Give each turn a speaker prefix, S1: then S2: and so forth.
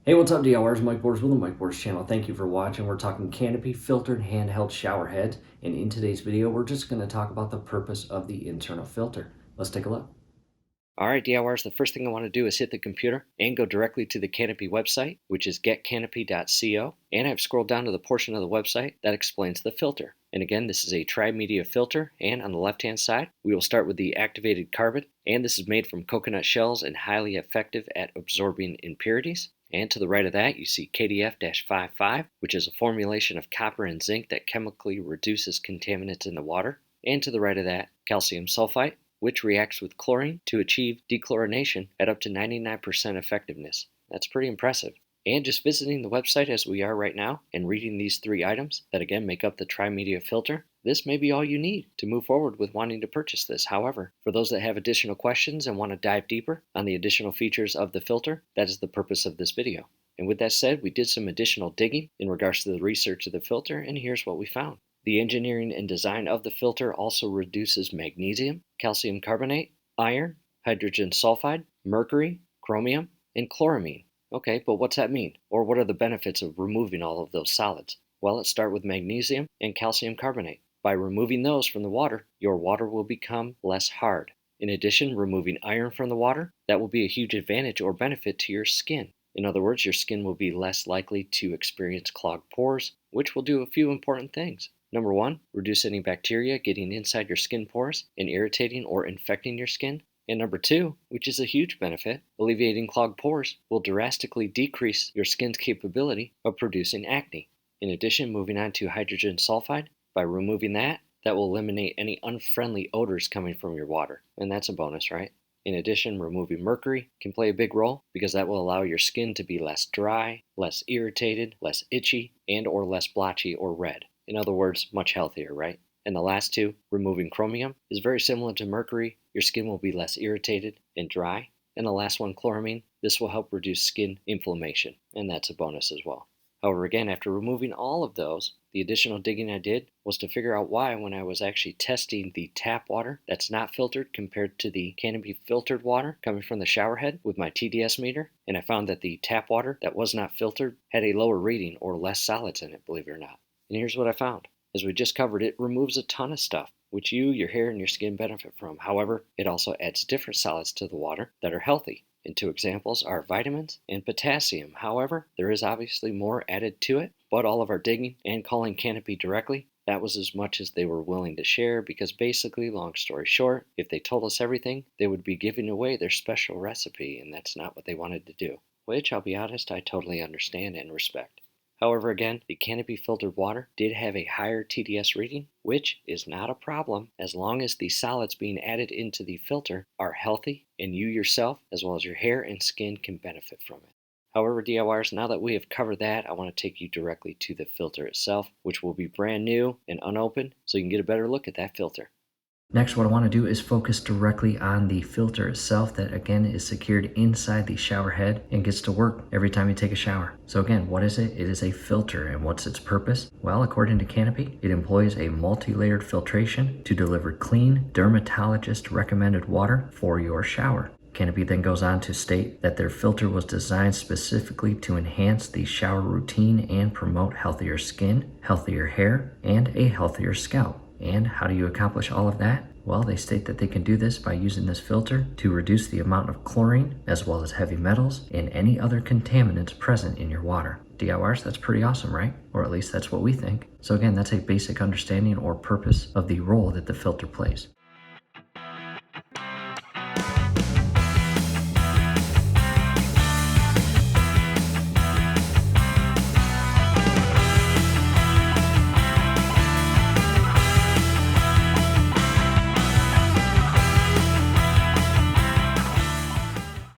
S1: Hey, what's up, DIYers? Mike Bors with the Mike Bors channel. Thank you for watching. We're talking Canopy filtered handheld shower heads, and in today's video, we're just going to talk about the purpose of the internal filter. Let's take a look.
S2: All right, DIYers, the first thing I want to do is hit the computer and go directly to the Canopy website, which is getcanopy.co, and I've scrolled down to the portion of the website that explains the filter. And again, this is a tri-media filter, and on the left-hand side, we will start with the activated carbon, and this is made from coconut shells and highly effective at absorbing impurities. And to the right of that, you see KDF-55, which is a formulation of copper and zinc that chemically reduces contaminants in the water. And to the right of that, calcium sulfite, which reacts with chlorine to achieve dechlorination at up to 99% effectiveness. That's pretty impressive. And just visiting the website as we are right now and reading these three items that again make up the tri-media filter, this may be all you need to move forward with wanting to purchase this. However, for those that have additional questions and want to dive deeper on the additional features of the filter, that is the purpose of this video. And with that said, we did some additional digging in regards to the research of the filter, and here's what we found. The engineering and design of the filter also reduces magnesium, calcium carbonate, iron, hydrogen sulfide, mercury, chromium, and chloramine. Okay, but what's that mean? Or what are the benefits of removing all of those solids? Well, let's start with magnesium and calcium carbonate. By removing those from the water, your water will become less hard. In addition, removing iron from the water, that will be a huge advantage or benefit to your skin. In other words, your skin will be less likely to experience clogged pores, which will do a few important things. Number one, reduce any bacteria getting inside your skin pores and irritating or infecting your skin. And number two, which is a huge benefit, alleviating clogged pores will drastically decrease your skin's capability of producing acne. In addition, moving on to hydrogen sulfide, by removing that will eliminate any unfriendly odors coming from your water. And that's a bonus, right? In addition, removing mercury can play a big role because that will allow your skin to be less dry, less irritated, less itchy, and or less blotchy or red. In other words, much healthier, right? And the last two, removing chromium, is very similar to mercury. Your skin will be less irritated and dry. And the last one, chloramine, this will help reduce skin inflammation, and that's a bonus as well. However, again, after removing all of those, the additional digging I did was to figure out why when I was actually testing the tap water that's not filtered compared to the Canopy filtered water coming from the shower head with my TDS meter, and I found that the tap water that was not filtered had a lower rating or less solids in it, believe it or not. And here's what I found. As we just covered, it removes a ton of stuff, which you, your hair, and your skin benefit from. However, it also adds different solids to the water that are healthy. And two examples are vitamins and potassium. However, there is obviously more added to it, but all of our digging and calling Canopy directly, that was as much as they were willing to share because basically, long story short, if they told us everything, they would be giving away their special recipe, and that's not what they wanted to do. Which, I'll be honest, I totally understand and respect. However, again, the Canopy filtered water did have a higher TDS reading, which is not a problem as long as the solids being added into the filter are healthy and you yourself, as well as your hair and skin, can benefit from it. However, DIYers, now that we have covered that, I want to take you directly to the filter itself, which will be brand new and unopened, so you can get a better look at that filter.
S1: Next, what I want to do is focus directly on the filter itself that again is secured inside the shower head and gets to work every time you take a shower. So again, what is it? It is a filter, and what's its purpose? Well, according to Canopy, it employs a multi-layered filtration to deliver clean, dermatologist recommended water for your shower. Canopy then goes on to state that their filter was designed specifically to enhance the shower routine and promote healthier skin, healthier hair, and a healthier scalp. And how do you accomplish all of that? Well, they state that they can do this by using this filter to reduce the amount of chlorine as well as heavy metals and any other contaminants present in your water. DIYers, that's pretty awesome, right? Or at least that's what we think. So again, that's a basic understanding or purpose of the role that the filter plays.